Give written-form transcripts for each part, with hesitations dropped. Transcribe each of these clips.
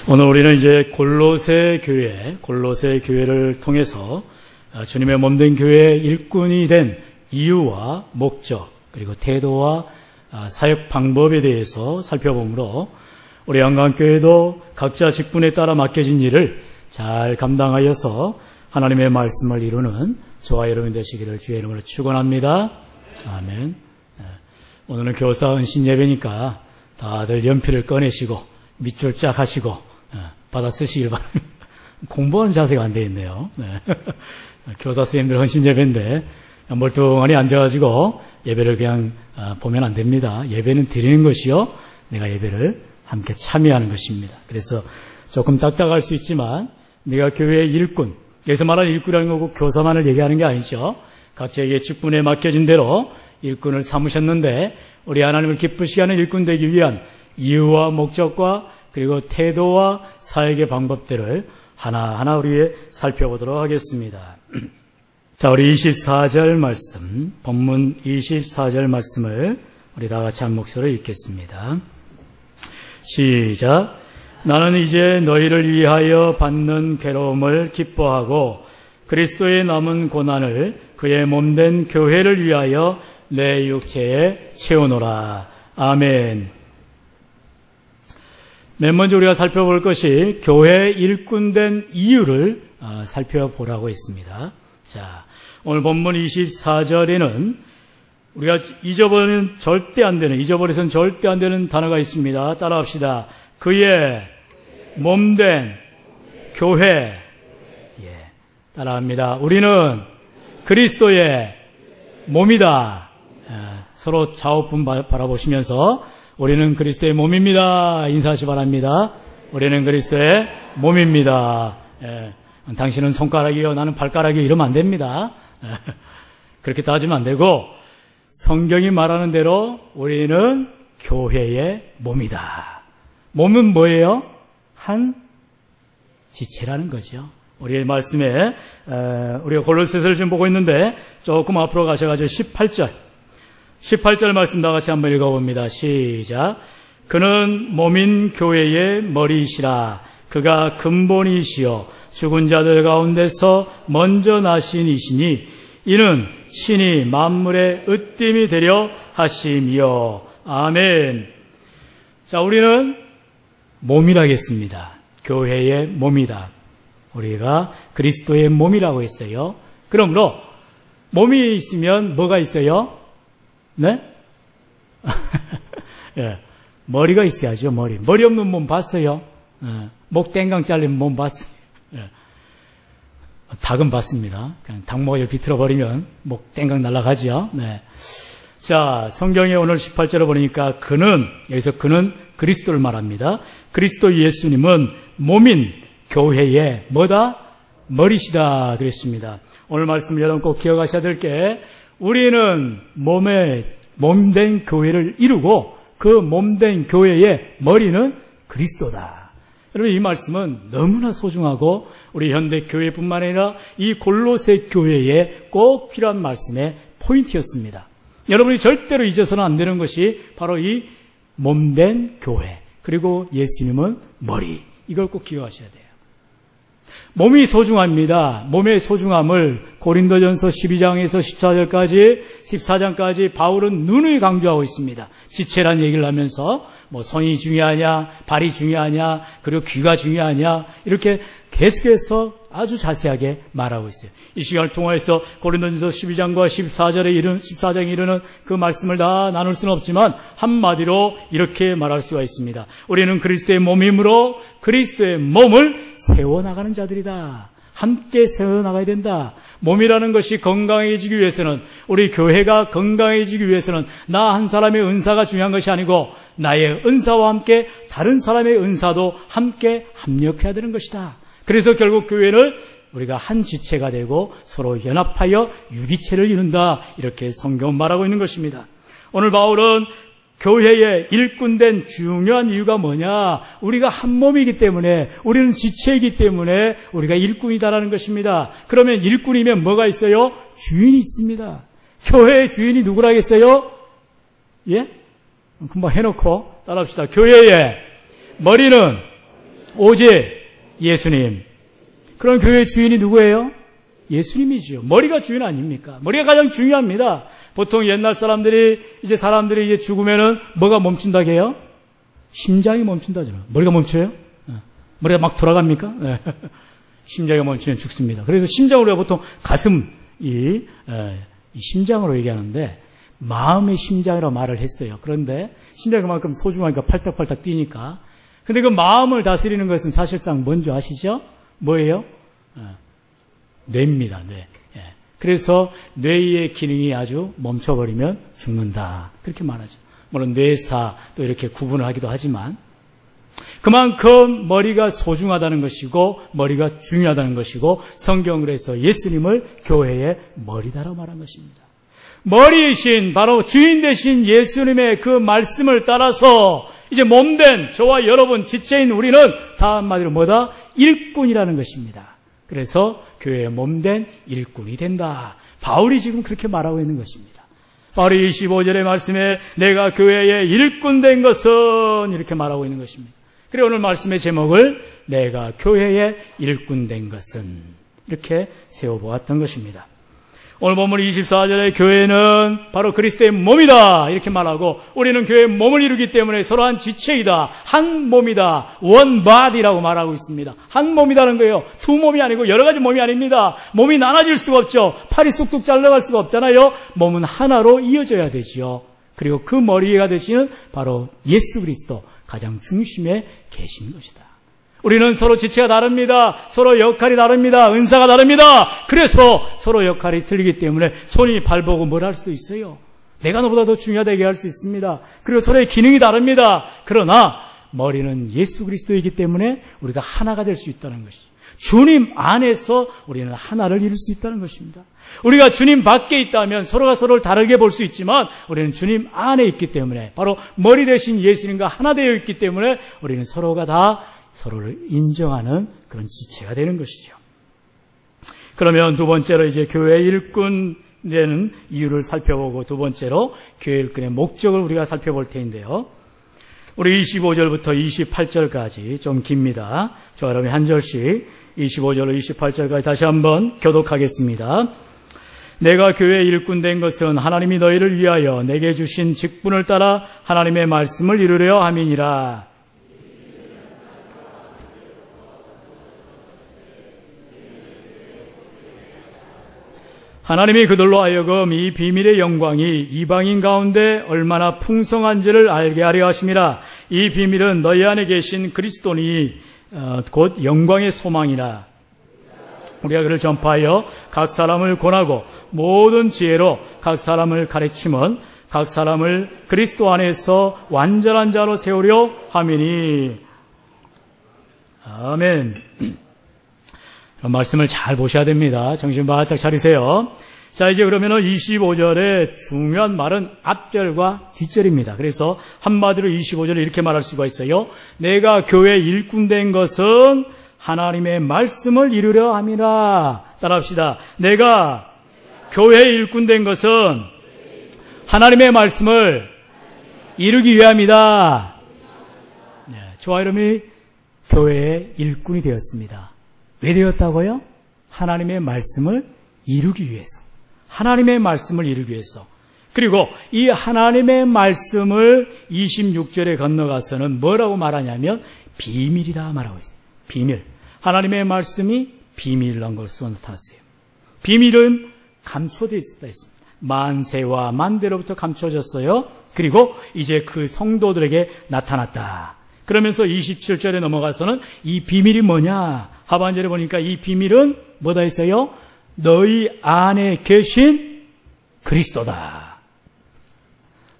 오늘 우리는 이제 골로새 교회를 통해서 주님의 몸된 교회의 일꾼이 된 이유와 목적, 그리고 태도와 사역 방법에 대해서 살펴보므로 우리 한강교회도 각자 직분에 따라 맡겨진 일을 잘 감당하여서 하나님의 말씀을 이루는 저와 여러분 되시기를 주의 이름으로 축원합니다. 아멘. 오늘은 교사 은신 예배니까 다들 연필을 꺼내시고 밑줄 쫙 하시고 받아 쓰시길 바랍니다. 공부하는 자세가 안 되어 있네요. 교사 선생님들 헌신 예배인데 멀뚱하니 앉아가지고 예배를 그냥 보면 안 됩니다. 예배는 드리는 것이요, 내가 예배를 함께 참여하는 것입니다. 그래서 조금 딱딱할 수 있지만 내가 교회의 일꾼, 여기서 말하는 일꾼이라는 거고 교사만을 얘기하는 게 아니죠. 각자에게 직분에 맡겨진 대로 일꾼을 삼으셨는데 우리 하나님을 기쁘시게 하는 일꾼 되기 위한 이유와 목적과 그리고 태도와 사역의 방법들을 하나하나 우리 살펴보도록 하겠습니다. 자, 우리 24절 말씀, 본문 24절 말씀을 우리 다 같이 한 목소리로 읽겠습니다. 시작. 나는 이제 너희를 위하여 받는 괴로움을 기뻐하고 그리스도의 남은 고난을 그의 몸된 교회를 위하여 내 육체에 채우노라. 아멘. 맨 먼저 우리가 살펴볼 것이 교회 일꾼된 이유를 살펴보라고 했습니다. 자, 오늘 본문 24절에는 우리가 잊어버려서는 절대 안 되는 단어가 있습니다. 따라합시다. 그의 몸된 교회. 따라합니다. 우리는 그리스도의 몸이다. 서로 좌우분 바라보시면서 우리는 그리스도의 몸입니다. 인사하시 바랍니다. 우리는 그리스도의 몸입니다. 당신은 손가락이요, 나는 발가락이요, 이러면 안 됩니다. 그렇게 따지면 안 되고 성경이 말하는 대로 우리는 교회의 몸이다. 몸은 뭐예요? 한 지체라는 거죠. 우리의 말씀에 우리가 골로새서를 지금 보고 있는데 조금 앞으로 가셔가지고 18절 말씀 다 같이 한번 읽어봅니다. 시작. 그는 몸인 교회의 머리이시라. 그가 근본이시여 죽은 자들 가운데서 먼저 나신 이시니 이는 친히 만물의 으뜸이 되려 하심이요. 아멘. 자, 우리는 몸이라겠습니다. 교회의 몸이다. 우리가 그리스도의 몸이라고 했어요. 그러므로 몸이 있으면 뭐가 있어요? 네? 예, 머리가 있어야죠. 머리 없는 몸 봤어요? 목 땡강 잘린 몸 봤어요? 예. 닭은 봤습니다. 그냥 닭목을 비틀어 버리면 목 땡강 날아가죠. 네. 자, 성경에 오늘 18절을 보니까 여기서 그는 그리스도를 말합니다. 그리스도 예수님은 몸인 교회의 뭐다? 머리시다 그랬습니다. 오늘 말씀 여러분 꼭 기억하셔야 될 게 우리는 몸된 교회를 이루고 그 몸된 교회의 머리는 그리스도다. 여러분, 이 말씀은 너무나 소중하고 우리 현대 교회뿐만 아니라 이 골로새 교회에 꼭 필요한 말씀의 포인트였습니다. 여러분이 절대로 잊어서는 안 되는 것이 바로 이 몸된 교회, 그리고 예수님은 머리, 이걸 꼭 기억하셔야 돼요. 몸이 소중합니다. 몸의 소중함을 고린도전서 12장에서 14장까지 바울은 누누이 강조하고 있습니다. 지체란 얘기를 하면서 손이 중요하냐, 발이 중요하냐, 그리고 귀가 중요하냐, 이렇게 계속해서 아주 자세하게 말하고 있어요. 이 시간을 통해서 고린도전서 12장과 14장에 이르는 그 말씀을 다 나눌 수는 없지만 한마디로 이렇게 말할 수가 있습니다. 우리는 그리스도의 몸이므로 그리스도의 몸을 세워나가는 자들이다. 함께 세워나가야 된다. 몸이라는 것이 건강해지기 위해서는, 우리 교회가 건강해지기 위해서는 나 한 사람의 은사가 중요한 것이 아니고 나의 은사와 함께 다른 사람의 은사도 함께 합력해야 되는 것이다. 그래서 결국 교회는 우리가 한 지체가 되고 서로 연합하여 유기체를 이룬다. 이렇게 성경은 말하고 있는 것입니다. 오늘 바울은 교회의 일꾼된 중요한 이유가 뭐냐? 우리가 한 몸이기 때문에, 우리는 지체이기 때문에 우리가 일꾼이다라는 것입니다. 그러면 일꾼이면 뭐가 있어요? 주인이 있습니다. 교회의 주인이 누구라겠어요? 예? 금방 해놓고 따라합시다. 교회의 머리는 오직 예수님. 그럼 교회의 주인이 누구예요? 예수님이죠. 머리가 주인 아닙니까? 머리가 가장 중요합니다. 보통 옛날 사람들이 이제 죽으면은 뭐가 멈춘다고 해요? 심장이 멈춘다잖아요. 머리가 멈춰요? 머리가 막 돌아갑니까? 심장이 멈추면 죽습니다. 그래서 심장으로 보통 이 심장으로 얘기하는데 마음의 심장이라고 말을 했어요. 그런데 심장이 그만큼 소중하니까 팔딱팔딱 뛰니까. 근데 그 마음을 다스리는 것은 사실상 뭔지 아시죠? 뭐예요? 뇌입니다. 뇌. 그래서 뇌의 기능이 아주 멈춰버리면 죽는다. 그렇게 말하죠. 물론 뇌사 또 이렇게 구분을 하기도 하지만 그만큼 머리가 소중하다는 것이고 머리가 중요하다는 것이고 성경을 해서 예수님을 교회의 머리다라고 말한 것입니다. 머리이신 바로 주인 되신 예수님의 그 말씀을 따라서 이제 몸된 저와 여러분 지체인 우리는 다 한마디로 뭐다? 일꾼이라는 것입니다. 그래서 교회의 몸된 일꾼이 된다. 바울이 지금 그렇게 말하고 있는 것입니다. 바울이 25절의 말씀에 내가 교회의 일꾼 된 것은 이렇게 말하고 있는 것입니다. 그리고 오늘 말씀의 제목을 내가 교회의 일꾼 된 것은 이렇게 세워보았던 것입니다. 오늘 본문 24절에 교회는 바로 그리스도의 몸이다 이렇게 말하고 우리는 교회의 몸을 이루기 때문에 서로 한 지체이다. 한 몸이다. one body라고 말하고 있습니다. 한 몸이라는 거예요. 두 몸이 아니고 여러 가지 몸이 아닙니다. 몸이 나눠질 수가 없죠. 팔이 쑥쑥 잘라갈 수가 없잖아요. 몸은 하나로 이어져야 되지요. 그리고 그 머리가 되시는 바로 예수 그리스도 가장 중심에 계신 것이다. 우리는 서로 지체가 다릅니다. 서로 역할이 다릅니다. 은사가 다릅니다. 그래서 서로 역할이 틀리기 때문에 손이 발보고 뭘 할 수도 있어요. 내가 너보다 더 중요하다 얘기할 수 있습니다. 그리고 서로의 기능이 다릅니다. 그러나 머리는 예수 그리스도이기 때문에 우리가 하나가 될 수 있다는 것이죠. 주님 안에서 우리는 하나를 이룰 수 있다는 것입니다. 우리가 주님 밖에 있다면 서로가 서로를 다르게 볼 수 있지만 우리는 주님 안에 있기 때문에 바로 머리 대신 예수님과 하나 되어 있기 때문에 우리는 서로가 다 서로를 인정하는 그런 지체가 되는 것이죠. 그러면 두 번째로 이제 교회의 일꾼 되는 이유를 살펴보고 두 번째로 교회 일꾼의 목적을 우리가 살펴볼 텐데요. 우리 25절부터 28절까지 좀 깁니다. 저 여러분이 한 절씩 25절로 28절까지 다시 한번 교독하겠습니다. 내가 교회의 일꾼 된 것은 하나님이 너희를 위하여 내게 주신 직분을 따라 하나님의 말씀을 이루려 함이니라. 하나님이 그들로 하여금 이 비밀의 영광이 이방인 가운데 얼마나 풍성한지를 알게 하려 하심이라. 이 비밀은 너희 안에 계신 그리스도니 곧 영광의 소망이라. 우리가 그를 전파하여 각 사람을 권하고 모든 지혜로 각 사람을 가르침은 각 사람을 그리스도 안에서 완전한 자로 세우려 함이니. 아멘. 말씀을 잘 보셔야 됩니다. 정신 바짝 차리세요. 자, 이제 그러면은 25절의 중요한 말은 앞절과 뒷절입니다. 그래서 한마디로 25절을 이렇게 말할 수가 있어요. 내가 교회 일꾼 된 것은 하나님의 말씀을 이루려 함이라. 따라합시다. 내가 교회 일꾼 된 것은 하나님의 말씀을 이루기 위함이다. 네, 저와 여러분이 교회의 일꾼이 되었습니다. 왜 되었다고요? 하나님의 말씀을 이루기 위해서. 하나님의 말씀을 이루기 위해서. 그리고 이 하나님의 말씀을 26절에 건너가서는 뭐라고 말하냐면 비밀이다 말하고 있어요. 비밀. 하나님의 말씀이 비밀이라는 것으로 나타났어요. 비밀은 감춰져 있습니다. 만세와 만대로부터 감춰졌어요. 그리고 이제 그 성도들에게 나타났다. 그러면서 27절에 넘어가서는 이 비밀이 뭐냐? 하반절에 보니까 이 비밀은 뭐다 했어요? 너희 안에 계신 그리스도다.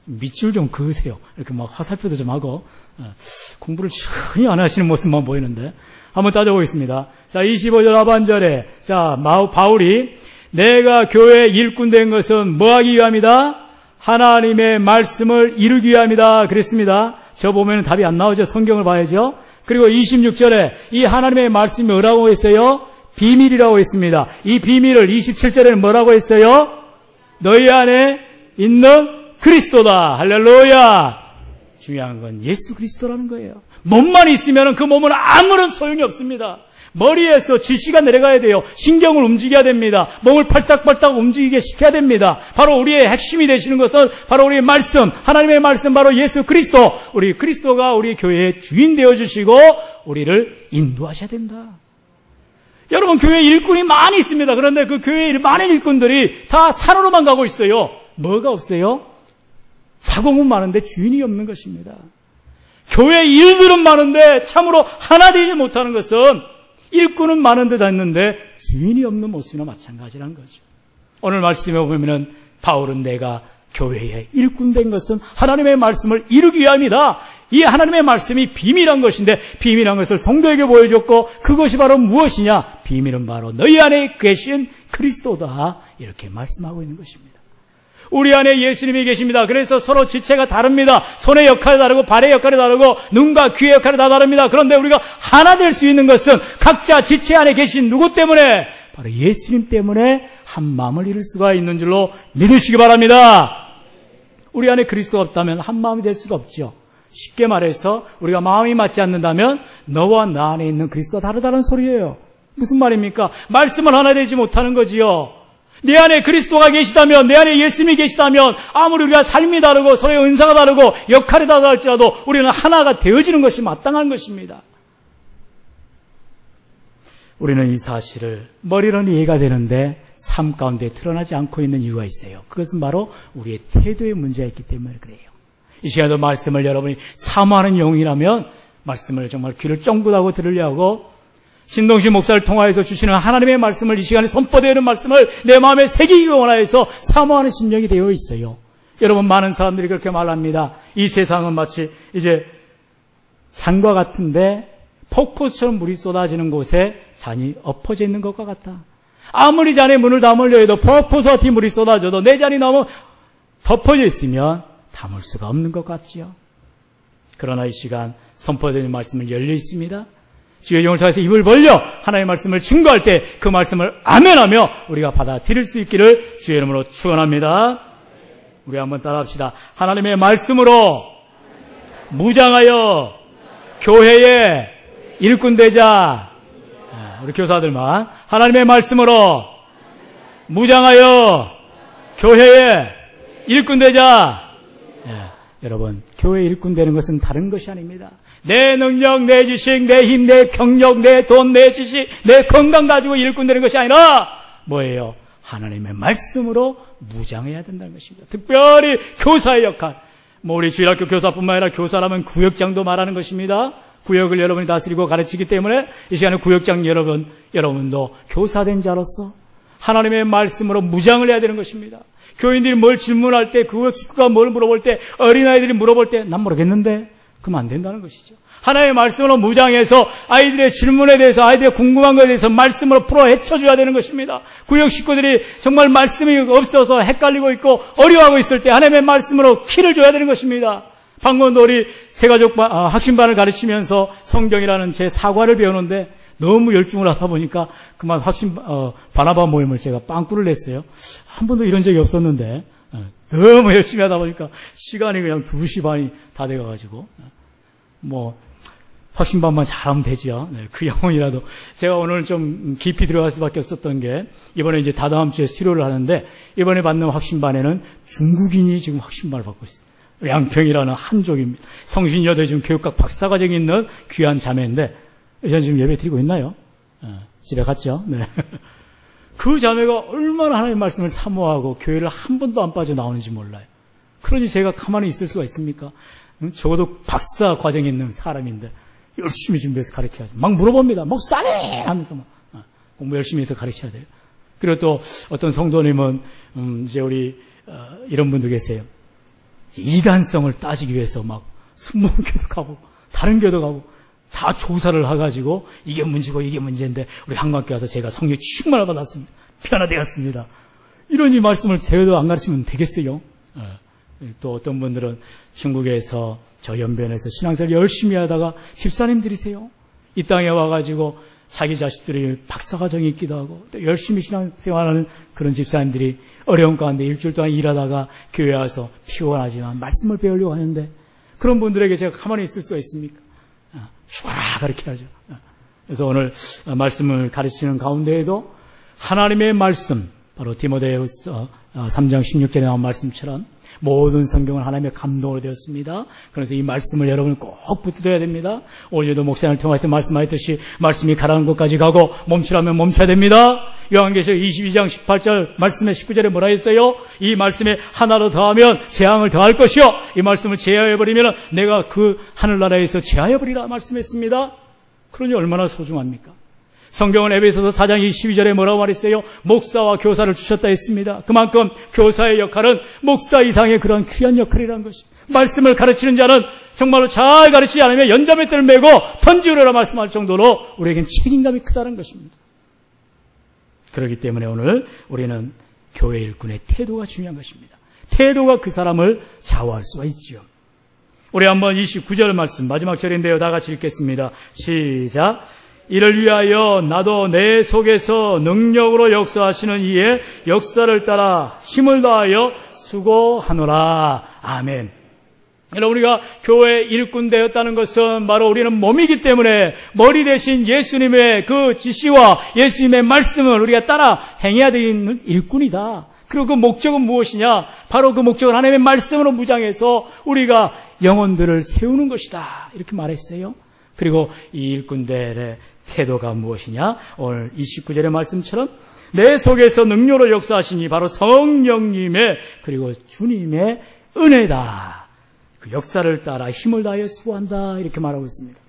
밑줄 좀 그으세요. 이렇게 막 화살표도 좀 하고 공부를 전혀 안 하시는 모습만 보이는데 한번 따져보겠습니다. 자, 25절 하반절에 자 바울이 내가 교회 일꾼 된 것은 뭐하기 위함이다? 하나님의 말씀을 이루기 위함이다 그랬습니다. 저 보면 답이 안 나오죠. 성경을 봐야죠. 그리고 26절에 이 하나님의 말씀이 뭐라고 했어요? 비밀이라고 했습니다. 이 비밀을 27절에는 뭐라고 했어요? 너희 안에 있는 그리스도다. 할렐루야. 중요한 건 예수 그리스도라는 거예요. 몸만 있으면 그 몸은 아무런 소용이 없습니다. 머리에서 지시가 내려가야 돼요. 신경을 움직여야 됩니다. 몸을 팔딱팔딱 움직이게 시켜야 됩니다. 바로 우리의 핵심이 되시는 것은 바로 우리의 말씀, 하나님의 말씀, 바로 예수 그리스도. 우리 그리스도가 우리 교회의 주인 되어주시고 우리를 인도하셔야 된다. 여러분, 교회에 일꾼이 많이 있습니다. 그런데 그 교회의 많은 일꾼들이 다 산으로만 가고 있어요. 뭐가 없어요? 사공은 많은데 주인이 없는 것입니다. 교회 일들은 많은데 참으로 하나 되지 못하는 것은 일꾼은 많은 듯 했는데 주인이 없는 모습이나 마찬가지라는 거죠. 오늘 말씀에 보면은 바울은 내가 교회에 일꾼 된 것은 하나님의 말씀을 이루기 위함이다. 이 하나님의 말씀이 비밀한 것인데 비밀한 것을 성도에게 보여줬고 그것이 바로 무엇이냐? 비밀은 바로 너희 안에 계신 그리스도다. 이렇게 말씀하고 있는 것입니다. 우리 안에 예수님이 계십니다. 그래서 서로 지체가 다릅니다. 손의 역할이 다르고 발의 역할이 다르고 눈과 귀의 역할이 다 다릅니다. 그런데 우리가 하나 될 수 있는 것은 각자 지체 안에 계신 누구 때문에? 바로 예수님 때문에 한 마음을 이룰 수가 있는 줄로 믿으시기 바랍니다. 우리 안에 그리스도가 없다면 한 마음이 될 수가 없죠. 쉽게 말해서 우리가 마음이 맞지 않는다면 너와 나 안에 있는 그리스도가 다르다는 소리예요. 무슨 말입니까? 말씀을 하나 되지 못하는 거지요. 내 안에 그리스도가 계시다면, 내 안에 예수님이 계시다면 아무리 우리가 삶이 다르고 서로의 은사가 다르고 역할이 다르다 할지라도 우리는 하나가 되어지는 것이 마땅한 것입니다. 우리는 이 사실을 머리로는 이해가 되는데 삶 가운데 드러나지 않고 있는 이유가 있어요. 그것은 바로 우리의 태도의 문제가 있기 때문에 그래요. 이 시간에도 말씀을 여러분이 사모하는 영이라면 말씀을 정말 귀를 쫑긋하고 들으려고 신동식 목사를 통하여서 주시는 하나님의 말씀을 이 시간에 선포되는 말씀을 내 마음에 새기기 원하여서 사모하는 심령이 되어 있어요. 여러분, 많은 사람들이 그렇게 말합니다. 이 세상은 마치 이제 잔과 같은데 폭포수처럼 물이 쏟아지는 곳에 잔이 엎어져 있는 것과 같다. 아무리 잔에 문을 담으려 해도 폭포수 같은 물이 쏟아져도 내 잔이 너무 덮어져 있으면 담을 수가 없는 것 같지요. 그러나 이 시간 선포되는 말씀은 열려 있습니다. 주의 영을 통해서 입을 벌려 하나님의 말씀을 증거할 때 그 말씀을 아멘하며 우리가 받아들일 수 있기를 주의 이름으로 축원합니다. 우리 한번 따라합시다. 하나님의 말씀으로 무장하여 교회에 일꾼 되자. 우리 교사들만 하나님의 말씀으로 무장하여 교회에 일꾼 되자. 여러분, 교회 일꾼 되는 것은 다른 것이 아닙니다. 내 능력, 내 지식, 내 힘, 내 경력, 내 돈, 내 지식, 내 건강 가지고 일꾼 되는 것이 아니라 뭐예요? 하나님의 말씀으로 무장해야 된다는 것입니다. 특별히 교사의 역할. 우리 주일학교 교사뿐만 아니라 교사라면 구역장도 말하는 것입니다. 구역을 여러분이 다스리고 가르치기 때문에 이 시간에 구역장 여러분도 교사된 자로서 하나님의 말씀으로 무장을 해야 되는 것입니다. 교인들이 뭘 질문할 때, 그 식구가 뭘 물어볼 때, 어린아이들이 물어볼 때 난 모르겠는데 그러면 안 된다는 것이죠. 하나님의 말씀으로 무장해서 아이들의 질문에 대해서, 아이들의 궁금한 것에 대해서 말씀으로 풀어 헤쳐줘야 되는 것입니다. 구역 식구들이 정말 말씀이 없어서 헷갈리고 있고 어려워하고 있을 때 하나님의 말씀으로 키를 줘야 되는 것입니다. 방금도 우리 새가족 학심반을 가르치면서 성경이라는 제 사과를 배우는데 너무 열중을 하다 보니까 그만 바나바 모임을 제가 빵꾸를 냈어요. 한 번도 이런 적이 없었는데 너무 열심히 하다 보니까 시간이 그냥 2시 반이 다 돼가가지고 확신반만 잘하면 되죠. 그 영혼이라도. 제가 오늘 좀 깊이 들어갈 수밖에 없었던 게 이번에 이제 다다음 주에 수료를 하는데 이번에 받는 확신반에는 중국인이 지금 확신반을 받고 있어요. 양평이라는 한족입니다. 성신여대 지금 교육학 박사과정이 있는 귀한 자매인데 저는 지금 예배 드리고 있나요? 집에 갔죠? 네. 그 자매가 얼마나 하나님의 말씀을 사모하고 교회를 한 번도 안 빠져나오는지 몰라요. 그러니 제가 가만히 있을 수가 있습니까? 적어도 박사 과정에 있는 사람인데 열심히 준비해서 가르쳐야죠. 막 물어봅니다. 목사님! 하면서 공부 열심히 해서 가르쳐야 돼요. 그리고 또 어떤 성도님은 이제 우리 이런 분도 계세요. 이단성을 따지기 위해서 막 순복음교도 가고 다른 교도 가고 다 조사를 해가지고 이게 문제고 이게 문제인데 우리 한강교회 와서 제가 성령 충만을 받았습니다. 변화되었습니다. 이런 이 말씀을 제대로 안 가르치면 되겠어요? 또 어떤 분들은 중국에서 저 연변에서 신앙생활 열심히 하다가 집사님들이세요. 이 땅에 와가지고 자기 자식들이 박사과정이 있기도 하고 또 열심히 신앙생활하는 그런 집사님들이 어려운 가운데 일주일 동안 일하다가 교회 와서 피곤하지만 말씀을 배우려고 하는데 그런 분들에게 제가 가만히 있을 수가 있습니까? 죽어라 그렇게 하죠. 그래서 오늘 말씀을 가르치는 가운데에도 하나님의 말씀, 바로 디모데후서 3장 16절에 나온 말씀처럼 모든 성경은 하나님의 감동으로 되었습니다. 그래서 이 말씀을 여러분 꼭 붙들어야 됩니다. 어제도 목사님을 통해서 말씀하셨듯이 말씀이 가라는 곳까지 가고 멈추라면 멈춰야 됩니다. 요한계시록 22장 18절 말씀의 19절에 뭐라 했어요? 이 말씀에 하나로 더하면 재앙을 더할 것이요, 이 말씀을 제하여버리면 내가 그 하늘나라에서 제하여버리라 말씀했습니다. 그러니 얼마나 소중합니까? 성경은 에베소서 4장 22절에 뭐라고 말했어요? 목사와 교사를 주셨다 했습니다. 그만큼 교사의 역할은 목사 이상의 그런 귀한 역할이라는 것입니다. 말씀을 가르치는 자는 정말로 잘 가르치지 않으면 연자맷대를 메고 던지우려라 말씀할 정도로 우리에겐 책임감이 크다는 것입니다. 그렇기 때문에 오늘 우리는 교회 일꾼의 태도가 중요한 것입니다. 태도가 그 사람을 좌우할 수가 있지요. 우리 한번 29절 말씀, 마지막 절인데요. 다 같이 읽겠습니다. 시작. 이를 위하여 나도 내 속에서 능력으로 역사하시는 이의 역사를 따라 힘을 다하여 수고하노라. 아멘. 여러분, 우리가 교회 일꾼 되었다는 것은 바로 우리는 몸이기 때문에 머리 대신 예수님의 그 지시와 예수님의 말씀을 우리가 따라 행해야 되는 일꾼이다. 그리고 그 목적은 무엇이냐? 바로 그 목적은 하나님의 말씀으로 무장해서 우리가 영혼들을 세우는 것이다. 이렇게 말했어요. 그리고 이 일꾼들의 태도가 무엇이냐? 오늘 29절의 말씀처럼 내 속에서 능력으로 역사하시니 바로 성령님의 그리고 주님의 은혜다. 그 역사를 따라 힘을 다하여 수고한다. 이렇게 말하고 있습니다.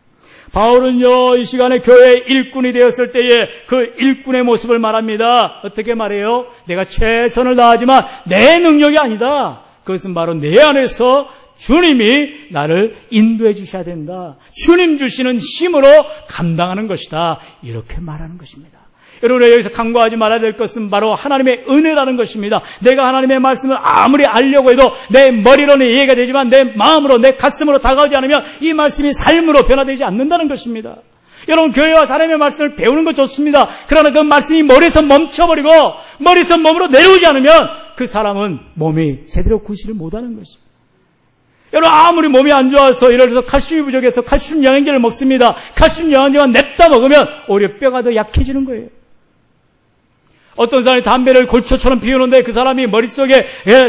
바울은요, 이 시간에 교회 일꾼이 되었을 때에 그 일꾼의 모습을 말합니다. 어떻게 말해요? 내가 최선을 다하지만 내 능력이 아니다. 그것은 바로 내 안에서 주님이 나를 인도해 주셔야 된다. 주님 주시는 힘으로 감당하는 것이다. 이렇게 말하는 것입니다. 여러분, 여기서 간과하지 말아야 될 것은 바로 하나님의 은혜라는 것입니다. 내가 하나님의 말씀을 아무리 알려고 해도 내 머리로는 이해가 되지만 내 마음으로, 내 가슴으로 다가오지 않으면 이 말씀이 삶으로 변화되지 않는다는 것입니다. 여러분, 교회와 하나님의 말씀을 배우는 것 좋습니다. 그러나 그 말씀이 머리에서 멈춰버리고 머리에서 몸으로 내려오지 않으면 그 사람은 몸이 제대로 구실을 못하는 것입니다. 여러분, 아무리 몸이 안 좋아서 예를 들어서 칼슘이 부족해서 칼슘 영양제를 먹습니다. 칼슘 영양제만 냅다 먹으면 오히려 뼈가 더 약해지는 거예요. 어떤 사람이 담배를 골초처럼 피우는데 그 사람이 머릿속에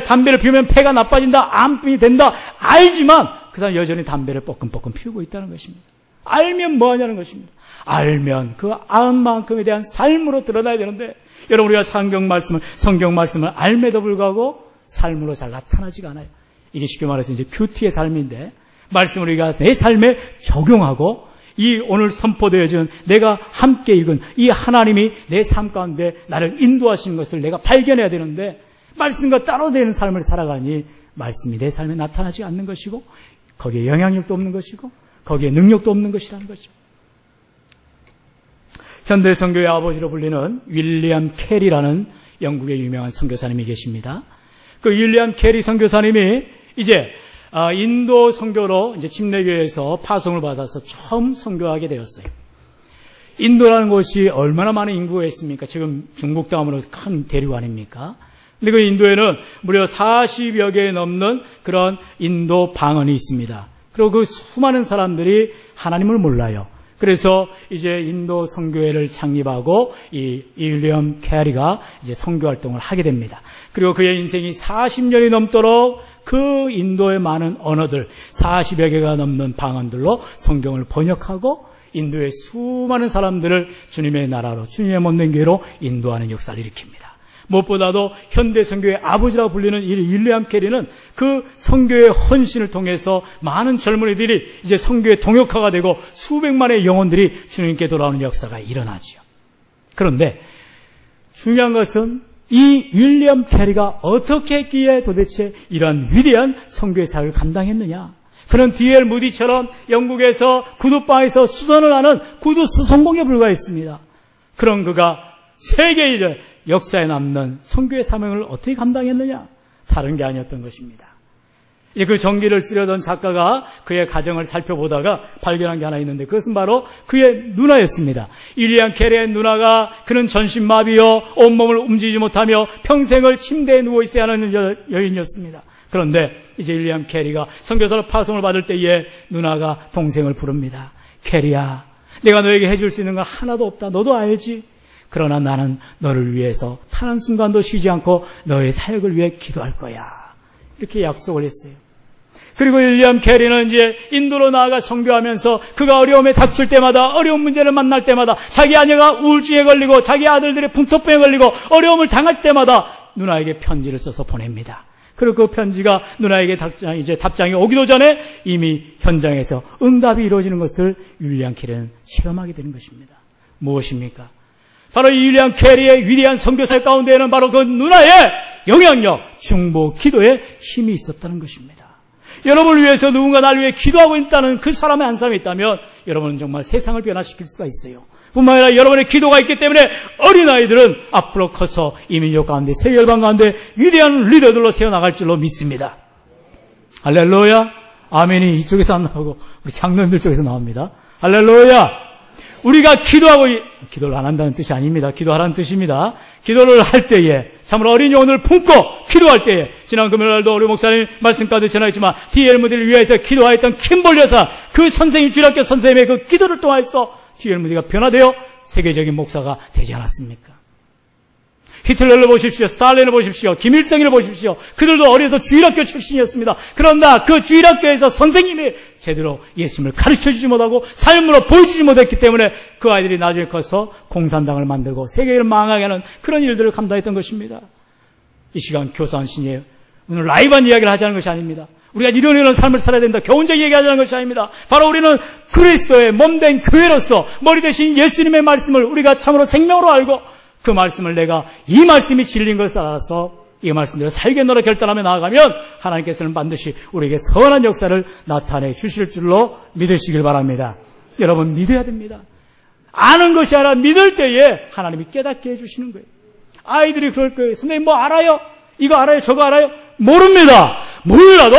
담배를 피우면 폐가 나빠진다, 암이 된다 알지만 그 사람이 여전히 담배를 뻐끔뻐끔 피우고 있다는 것입니다. 알면 뭐 하냐는 것입니다. 알면 그 암만큼에 대한 삶으로 드러나야 되는데, 여러분, 우리가 성경 말씀을 알매도 불구하고 삶으로 잘 나타나지가 않아요. 이게 쉽게 말해서 이제 큐티의 삶인데, 말씀을 우리가 내 삶에 적용하고 이 오늘 선포되어진 내가 함께 읽은 이 하나님이 내 삶 가운데 나를 인도하시는 것을 내가 발견해야 되는데, 말씀과 따로 되는 삶을 살아가니 말씀이 내 삶에 나타나지 않는 것이고 거기에 영향력도 없는 것이고 거기에 능력도 없는 것이라는 거죠. 현대 선교의 아버지로 불리는 윌리엄 캐리라는 영국의 유명한 선교사님이 계십니다. 그 윌리엄 캐리 선교사님이 이제 인도 선교로 이제 침례교회에서 파송을 받아서 처음 선교하게 되었어요. 인도라는 곳이 얼마나 많은 인구가 있습니까? 지금 중국 다음으로 큰 대륙 아닙니까? 근데 그 인도에는 무려 40여 개 넘는 그런 인도 방언이 있습니다. 그리고 그 수많은 사람들이 하나님을 몰라요. 그래서 이제 인도 선교회를 창립하고 이 윌리엄 캐리가 이제 선교 활동을 하게 됩니다. 그리고 그의 인생이 40년이 넘도록 그 인도의 많은 언어들, 40여 개가 넘는 방언들로 성경을 번역하고 인도의 수많은 사람들을 주님의 나라로, 주님의 몸된 교회로 인도하는 역사를 일으킵니다. 무엇보다도 현대 선교의 아버지라고 불리는 이 윌리엄 캐리는 그 선교의 헌신을 통해서 많은 젊은이들이 이제 선교의 동역화가 되고 수백만의 영혼들이 주님께 돌아오는 역사가 일어나지요. 그런데 중요한 것은 이 윌리엄 캐리가 어떻게 했기에 도대체 이러한 위대한 선교의 사역을 감당했느냐. 그는 D.L. 무디처럼 영국에서 구두방에서 수선을 하는 구두 수선공에 불과했습니다. 그런 그가 세계의 역사에 남는 선교의 사명을 어떻게 감당했느냐? 다른 게 아니었던 것입니다. 이제 그 전기를 쓰려던 작가가 그의 가정을 살펴보다가 발견한 게 하나 있는데, 그것은 바로 그의 누나였습니다. 윌리엄 캐리의 누나가, 그는 전신마비요 온몸을 움직이지 못하며 평생을 침대에 누워 있어야 하는 여인이었습니다. 그런데 이제 윌리엄 캐리가 선교사로 파송을 받을 때에 누나가 동생을 부릅니다. 캐리야, 내가 너에게 해줄 수 있는 건 하나도 없다. 너도 알지? 그러나 나는 너를 위해서 단 한순간도 쉬지 않고 너의 사역을 위해 기도할 거야. 이렇게 약속을 했어요. 그리고 윌리엄 캐리는 이제 인도로 나아가 선교하면서 그가 어려움에 닥칠 때마다, 어려운 문제를 만날 때마다, 자기 아내가 우울증에 걸리고 자기 아들들이 풍토병에 걸리고 어려움을 당할 때마다 누나에게 편지를 써서 보냅니다. 그리고 그 편지가 누나에게 답장이 오기도 전에 이미 현장에서 응답이 이루어지는 것을 윌리엄 캐리는 체험하게 되는 것입니다. 무엇입니까? 바로 이 윌리엄 캐리의 위대한 선교사 가운데에는 바로 그 누나의 영향력, 중보, 기도에 힘이 있었다는 것입니다. 여러분을 위해서 누군가 나를 위해 기도하고 있다는 그 사람의 한 사람이 있다면 여러분은 정말 세상을 변화시킬 수가 있어요. 뿐만 아니라 여러분의 기도가 있기 때문에 어린아이들은 앞으로 커서 이민족 가운데, 세계 열방 가운데 위대한 리더들로 세워나갈 줄로 믿습니다. 할렐루야. 아멘이 이쪽에서 안 나오고 우리 장로님들 쪽에서 나옵니다. 할렐루야. 우리가 기도를 안 한다는 뜻이 아닙니다. 기도하라는 뜻입니다. 기도를 할 때에, 참으로 어린 영혼을 품고 기도할 때에, 지난 금요일날도 우리 목사님 말씀까지 전하였지만 D.L. 무디를 위해서 기도하였던 킴볼 여사, 그 선생님, 주일학교 선생님의 그 기도를 통해서 D.L. 무디가 변화되어 세계적인 목사가 되지 않았습니까? 히틀러를 보십시오. 스탈린을 보십시오. 김일성을 보십시오. 그들도 어려서 주일학교 출신이었습니다. 그러나 그 주일학교에서 선생님이 제대로 예수님을 가르쳐주지 못하고 삶으로 보여주지 못했기 때문에 그 아이들이 나중에 커서 공산당을 만들고 세계를 망하게 하는 그런 일들을 감당했던 것입니다. 이 시간 교사한 신이에요. 오늘 라이브한 이야기를 하자는 것이 아닙니다. 우리가 이런 삶을 살아야 된다. 교훈적 얘기하자는 것이 아닙니다. 바로 우리는 그리스도의 몸된 교회로서 머리 대신 예수님의 말씀을 우리가 참으로 생명으로 알고 그 말씀을 내가 이 말씀이 진리인 것을 알아서 이 말씀대로 살겠노라 결단하며 나아가면 하나님께서는 반드시 우리에게 선한 역사를 나타내 주실 줄로 믿으시길 바랍니다. 여러분 믿어야 됩니다. 아는 것이 아니라 믿을 때에 하나님이 깨닫게 해주시는 거예요. 아이들이 그럴 거예요. 선생님 뭐 알아요? 이거 알아요? 저거 알아요? 모릅니다. 몰라도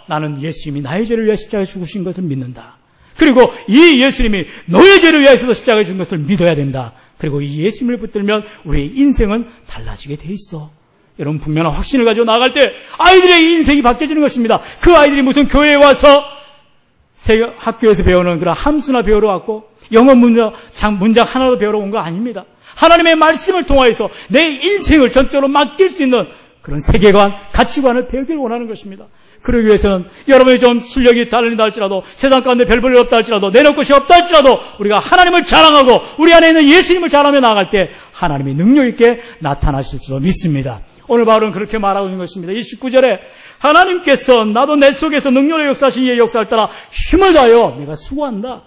나는 예수님이 나의 죄를 위해 십자가에 죽으신 것을 믿는다. 그리고 이 예수님이 너의 죄를 위해서도 십자가에 죽은 것을 믿어야 된다. 그리고 이 예수님을 붙들면 우리의 인생은 달라지게 돼 있어. 여러분 분명한 확신을 가지고 나아갈 때 아이들의 인생이 바뀌어지는 것입니다. 그 아이들이 무슨 교회에 와서 학교에서 배우는 그런 함수나 배우러 왔고 영어 문장 하나도 배우러 온 거 아닙니다. 하나님의 말씀을 통하여서 내 인생을 전적으로 맡길 수 있는 그런 세계관, 가치관을 배우길 원하는 것입니다. 그러기 위해서는 여러분이 좀 실력이 다른다 할지라도 세상 가운데 별 볼일 없다 할지라도 내놓을 것이 없다 할지라도 우리가 하나님을 자랑하고 우리 안에 있는 예수님을 자랑하며 나아갈 때 하나님이 능력 있게 나타나실 줄로 믿습니다. 오늘 바울은 그렇게 말하고 있는 것입니다. 29절에 하나님께서 나도 내 속에서 능력의 역사하신 이의 역사를 따라 힘을 다하여 내가 수고한다.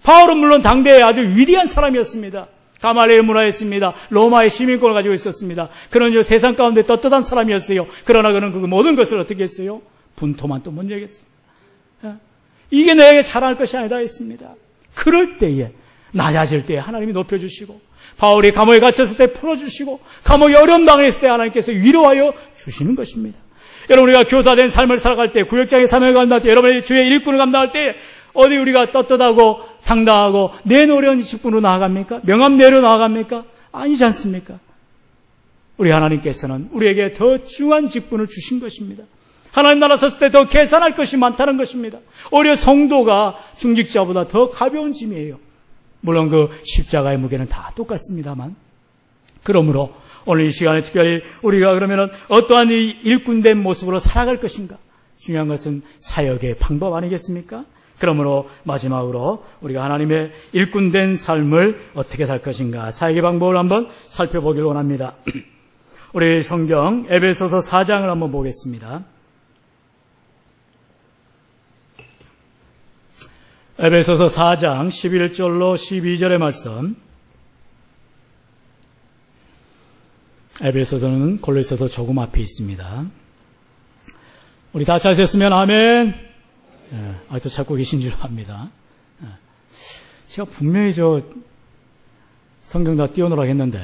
바울은 물론 당대에 아주 위대한 사람이었습니다. 가말리엘 문화였습니다. 로마의 시민권을 가지고 있었습니다. 그런 세상 가운데 떳떳한 사람이었어요. 그러나 그는 그 모든 것을 어떻게 했어요? 분토만 또 먼저 얘기했습니다. 이게 내게 자랑할 것이 아니다 했습니다. 그럴 때에 낮아질 때에 하나님이 높여주시고 바울이 감옥에 갇혔을 때 풀어주시고 감옥에 어려움 당했을 때 하나님께서 위로하여 주시는 것입니다. 여러분 우리가 교사된 삶을 살아갈 때 구역장의 삶을 감당할 때 여러분의 주의 일꾼을 감당할 때 어디 우리가 떳떳하고 당당하고 내노려운 직분으로 나아갑니까? 명함내로 나아갑니까? 아니지 않습니까? 우리 하나님께서는 우리에게 더 중요한 직분을 주신 것입니다. 하나님 나라 섰을 때 더 계산할 것이 많다는 것입니다. 오히려 성도가 중직자보다 더 가벼운 짐이에요. 물론 그 십자가의 무게는 다 똑같습니다만. 그러므로 오늘 이 시간에 특별히 우리가 그러면은 어떠한 이 일꾼된 모습으로 살아갈 것인가? 중요한 것은 사역의 방법 아니겠습니까? 그러므로 마지막으로 우리가 하나님의 일꾼된 삶을 어떻게 살 것인가? 사역의 방법을 한번 살펴보기를 원합니다. 우리 성경 에베소서 4장을 한번 보겠습니다. 에베소서 4장 11절로 12절의 말씀. 에베소서는 골로새서 조금 앞에 있습니다. 우리 다 찾으셨으면 아멘. 아직도 찾고 계신 줄 압니다. 제가 분명히 성경 다 띄워놓으라고 했는데.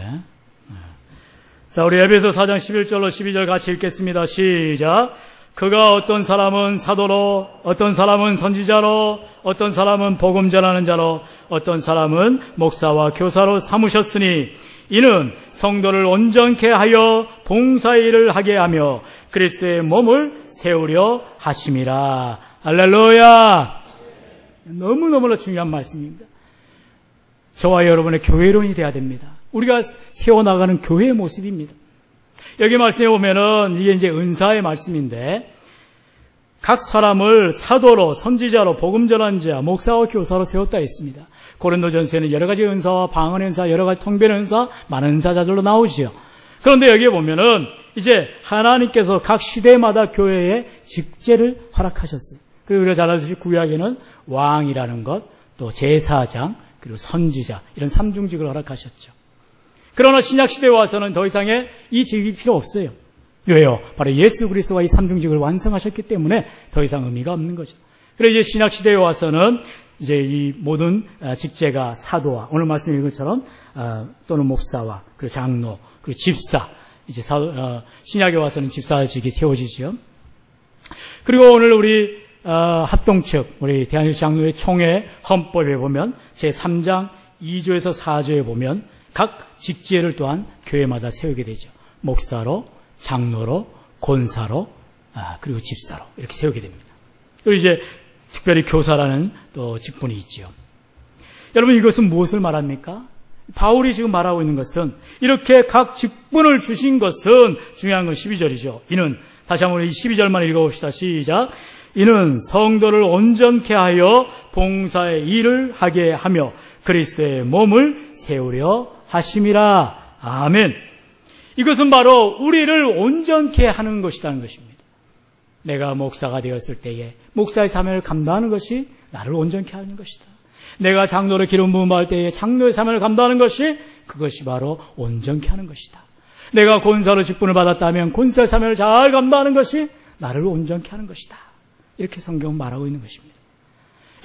자, 우리 에베소 4장 11절로 12절 같이 읽겠습니다. 시작. 그가 어떤 사람은 사도로, 어떤 사람은 선지자로, 어떤 사람은 복음 전하는 자로, 어떤 사람은 목사와 교사로 삼으셨으니 이는 성도를 온전케 하여 봉사의 일을 하게 하며 그리스도의 몸을 세우려 하심이라. 할렐루야. 너무너무나 중요한 말씀입니다. 저와 여러분의 교회론이 되어야 됩니다. 우리가 세워나가는 교회의 모습입니다. 여기 말씀에 보면은 이게 이제 은사의 말씀인데 각 사람을 사도로, 선지자로, 복음 전환자, 목사와 교사로 세웠다 했습니다. 고린도전서에는 여러 가지 은사와 방언 은사, 여러 가지 통변 은사, 많은 은사자들로 나오지요. 그런데 여기에 보면은 이제 하나님께서 각 시대마다 교회에 직제를 허락하셨어요. 그리고 우리가 잘 알듯이 구약에는 왕이라는 것, 또 제사장, 그리고 선지자 이런 삼중직을 허락하셨죠. 그러나 신약시대에 와서는 더 이상의 이 직이 필요 없어요. 왜요? 바로 예수 그리스도가 이 삼중직을 완성하셨기 때문에 더 이상 의미가 없는 거죠. 그래서 이제 신약시대에 와서는 이제 이 모든 직제가 사도와 오늘 말씀드린 것처럼 또는 목사와 그리고 장로 그리고 집사 이제 신약에 와서는 집사직이 세워지죠. 그리고 오늘 우리 합동측 우리 대한민국 장로회 총회 헌법에 보면 제3장 2조에서 4조에 보면 각 직제를 또한 교회마다 세우게 되죠. 목사로, 장로로, 권사로, 그리고 집사로 이렇게 세우게 됩니다. 그리고 이제 특별히 교사라는 또 직분이 있지요. 여러분 이것은 무엇을 말합니까? 바울이 지금 말하고 있는 것은 이렇게 각 직분을 주신 것은 중요한 건 12절이죠. 이는 다시 한번 이 12절만 읽어봅시다. 시작. 이는 성도를 온전케 하여 봉사의 일을 하게 하며 그리스도의 몸을 세우려 하심이라. 아멘. 이것은 바로 우리를 온전케 하는 것이라는 것입니다. 내가 목사가 되었을 때에 목사의 사명을 감당하는 것이 나를 온전케 하는 것이다. 내가 장로로 기름 부음 받을 때에 장로의 사명을 감당하는 것이 그것이 바로 온전케 하는 것이다. 내가 권사로 직분을 받았다면 권사의 사명을 잘 감당하는 것이 나를 온전케 하는 것이다. 이렇게 성경은 말하고 있는 것입니다.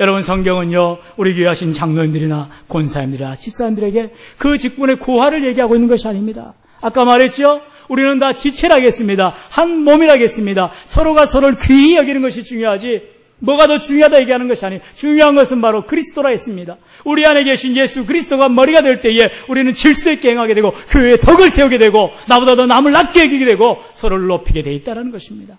여러분 성경은요 우리 교회 하신 장로님들이나 권사님들이나 집사님들에게 그 직분의 고하를 얘기하고 있는 것이 아닙니다. 아까 말했죠? 우리는 다 지체라겠습니다. 한 몸이라겠습니다. 서로가 서로를 귀히 여기는 것이 중요하지 뭐가 더 중요하다 얘기하는 것이 아니에요. 중요한 것은 바로 그리스도라 했습니다. 우리 안에 계신 예수 그리스도가 머리가 될 때에 우리는 질서 있게 행하게 되고 교회에 덕을 세우게 되고 나보다 더 남을 낮게 여기게 되고 서로를 높이게 돼 있다는 것입니다.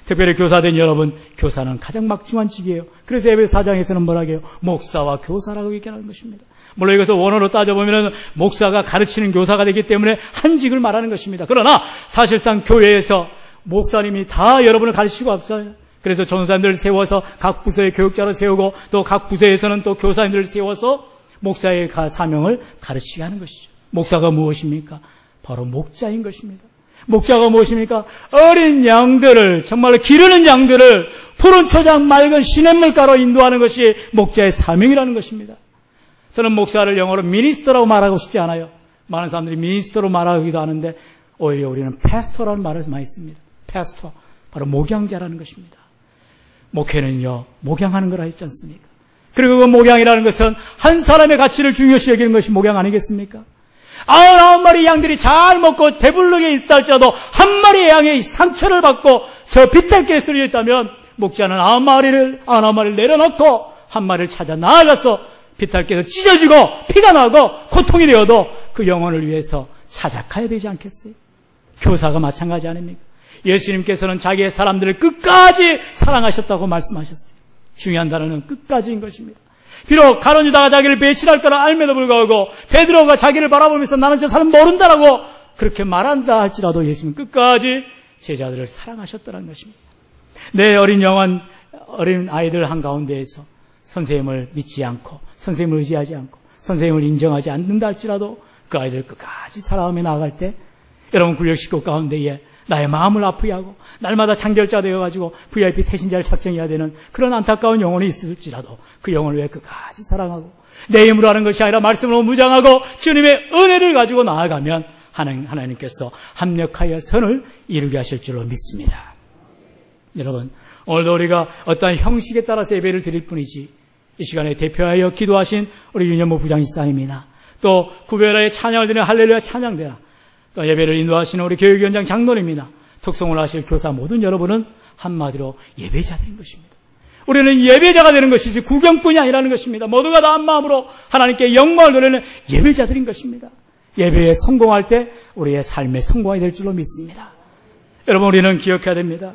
특별히 교사된 여러분, 교사는 가장 막중한 직이에요. 그래서 에베소 4장에서는 뭐라고 해요? 목사와 교사라고 얘기하는 것입니다. 물론 이것을 원어로 따져보면 목사가 가르치는 교사가 되기 때문에 한 직을 말하는 것입니다. 그러나 사실상 교회에서 목사님이 다 여러분을 가르치고 없어요. 그래서 전사님들을 세워서 각 부서의 교육자로 세우고 또 각 부서에서는 또 교사님들을 세워서 목사의 사명을 가르치게 하는 것이죠. 목사가 무엇입니까? 바로 목자인 것입니다. 목자가 무엇입니까? 어린 양들을 정말로 기르는 양들을 푸른 초장 맑은 시냇물가로 인도하는 것이 목자의 사명이라는 것입니다. 저는 목사를 영어로 미니스터라고 말하고 싶지 않아요. 많은 사람들이 미니스터로 말하기도 하는데 오히려 우리는 패스터라는 말을 많이 씁니다. 패스터, 바로 목양자라는 것입니다. 목회는요 목양하는 거라 했지 않습니까? 그리고 그 목양이라는 것은 한 사람의 가치를 중요시 여기는 것이 목양 아니겠습니까? 99마리 양들이 잘 먹고 배부르게 있다 할지라도 한 마리의 양의 상처를 받고 저 비탈길에 쓰러져 있다면 목자는 99마리를 내려놓고 한 마리를 찾아 나아가서 비탈길에서 찢어지고 피가 나고 고통이 되어도 그 영혼을 위해서 찾아가야 되지 않겠어요? 교사가 마찬가지 아닙니까? 예수님께서는 자기의 사람들을 끝까지 사랑하셨다고 말씀하셨어요. 중요한 단어는 끝까지인 것입니다. 비록 가룟 유다가 자기를 배신할 거라 알면도 불구하고 베드로가 자기를 바라보면서 나는 저 사람 모른다라고 그렇게 말한다 할지라도 예수님은 끝까지 제자들을 사랑하셨다는 것입니다. 내 어린 영혼, 어린 아이들 한가운데에서 선생님을 믿지 않고 선생님을 의지하지 않고 선생님을 인정하지 않는다 할지라도 그 아이들을 끝까지 사랑하며 나아갈 때 여러분 구역 식구 가운데에 나의 마음을 아프게 하고 날마다 창결자 되어가지고 VIP 태신자를 작정해야 되는 그런 안타까운 영혼이 있을지라도 그 영혼을 왜 끝까지 사랑하고 내 힘으로 하는 것이 아니라 말씀으로 무장하고 주님의 은혜를 가지고 나아가면 하나님께서 합력하여 선을 이루게 하실 줄로 믿습니다. 여러분 오늘도 우리가 어떠한 형식에 따라서 예배를 드릴 뿐이지 이 시간에 대표하여 기도하신 우리 윤현모 부장집사님이나 또 구별하여 찬양을 드리는 할렐루야 찬양대나 또 예배를 인도하시는 우리 교육위원장 장로님이나 특송을 하실 교사 모든 여러분은 한마디로 예배자들인 것입니다. 우리는 예배자가 되는 것이지 구경꾼이 아니라는 것입니다. 모두가 다 한마음으로 하나님께 영광을 돌리는 예배자들인 것입니다. 예배에 성공할 때 우리의 삶의 성공이 될 줄로 믿습니다. 여러분, 우리는 기억해야 됩니다.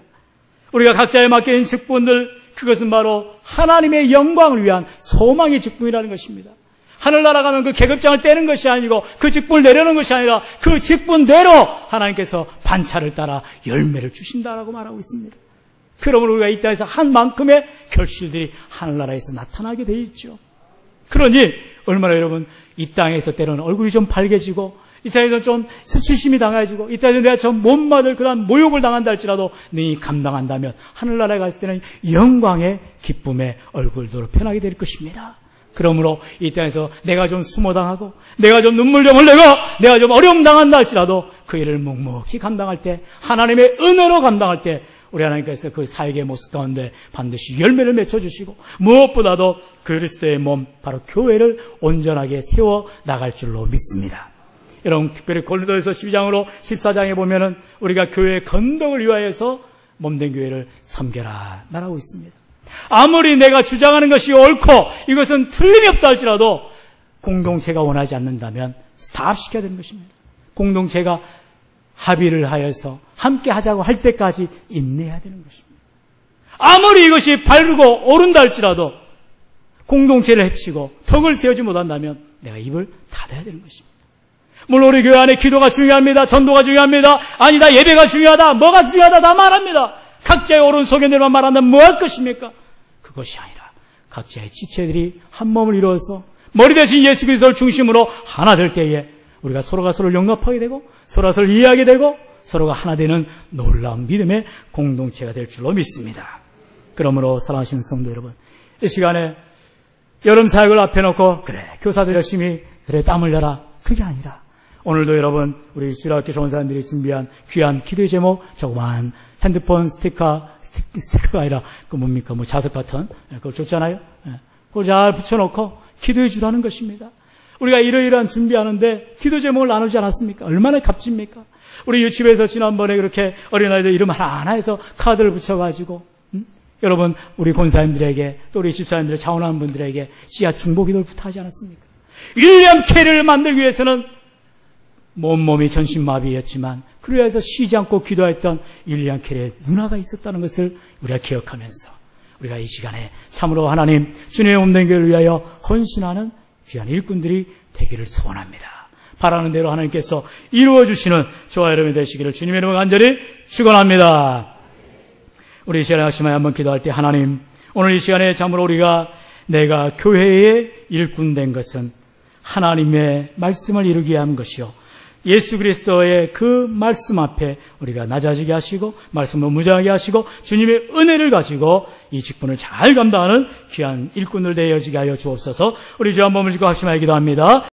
우리가 각자에 맡겨진 직분들, 그것은 바로 하나님의 영광을 위한 소망의 직분이라는 것입니다. 하늘나라 가면 그 계급장을 떼는 것이 아니고 그 직분을 내려놓은 것이 아니라 그 직분대로 하나님께서 반차를 따라 열매를 주신다라고 말하고 있습니다. 그러므로 우리가 이 땅에서 한 만큼의 결실들이 하늘나라에서 나타나게 되어 있죠. 그러니 얼마나 여러분 이 땅에서 때로는 얼굴이 좀 밝아지고 이 땅에서 좀 수치심이 당해지고 이 땅에서 내가 좀 못 받을 그런 모욕을 당한다 할지라도 너희 감당한다면 하늘나라에 갔을 때는 영광의 기쁨의 얼굴도 편하게 될 것입니다. 그러므로 이 땅에서 내가 좀 수모당하고 내가 좀 눈물 좀 흘리고 내가 좀 어려움 당한다 할지라도 그 일을 묵묵히 감당할 때 하나님의 은혜로 감당할 때 우리 하나님께서 그 사역의 모습 가운데 반드시 열매를 맺혀주시고 무엇보다도 그리스도의 몸 바로 교회를 온전하게 세워 나갈 줄로 믿습니다. 여러분, 특별히 고린도전서 12장으로 14장에 보면은 우리가 교회의 건덕을 위하여서 몸된 교회를 섬겨라 말하고 있습니다. 아무리 내가 주장하는 것이 옳고 이것은 틀림이 없다 할지라도 공동체가 원하지 않는다면 스탑시켜야 되는 것입니다. 공동체가 합의를 하여서 함께 하자고 할 때까지 인내해야 되는 것입니다. 아무리 이것이 바르고 옳은다 할지라도 공동체를 해치고 덕을 세우지 못한다면 내가 입을 닫아야 되는 것입니다. 물론 우리 교회 안에 기도가 중요합니다. 전도가 중요합니다. 아니다, 예배가 중요하다. 뭐가 중요하다 다 말합니다. 각자의 옳은 소견들만 말한다면 뭐 할 것입니까? 그것이 아니라 각자의 지체들이 한 몸을 이루어서 머리 대신 예수 그리스도를 중심으로 하나 될 때에 우리가 서로가 서로를 용납하게 되고 서로가 서로를 이해하게 되고 서로가 하나 되는 놀라운 믿음의 공동체가 될 줄로 믿습니다. 그러므로 사랑하시는 성도 여러분, 이 시간에 여름 사역을 앞에 놓고 그래 교사들 열심히 그래 땀 흘려라 그게 아니라 오늘도 여러분 우리 주일학교 좋은 사람들이 준비한 귀한 기도의 제목 조그만 핸드폰 스티커가 아니라 그 뭡니까 뭐 자석 같은 그거 좋잖아요. 그걸 잘 붙여놓고 기도해 주라는 것입니다. 우리가 이러이러한 준비하는데 기도 제목을 나누지 않았습니까? 얼마나 값집니까? 우리 유치부에서 지난번에 그렇게 어린아이들 이름 하나하나 해서 카드를 붙여가지고 여러분 우리 권사님들에게 또 우리 집사님들 자원하는 분들에게 씨앗 중보 기도를 부탁하지 않았습니까? 윌리엄 캐리를 만들기 위해서는 몸이 전신마비였지만 그로 인해서 쉬지 않고 기도했던 윌리엄 캐리의 누나가 있었다는 것을 우리가 기억하면서 우리가 이 시간에 참으로 하나님 주님의 몸된 교회를 위하여 헌신하는 귀한 일꾼들이 되기를 소원합니다. 바라는 대로 하나님께서 이루어주시는 저와 여러분이 되시기를 주님의 이름으로 간절히 축원합니다. 우리 이 시간에 학심하여 한번 기도할 때 하나님 오늘 이 시간에 참으로 우리가 내가 교회의 일꾼 된 것은 하나님의 말씀을 이루기 위한 것이요 예수 그리스도의 그 말씀 앞에 우리가 낮아지게 하시고 말씀을 무장하게 하시고 주님의 은혜를 가지고 이 직분을 잘 감당하는 귀한 일꾼들 되어지게 하여 주옵소서. 우리 주 한 몸을 짓고 합심하여 기도합니다.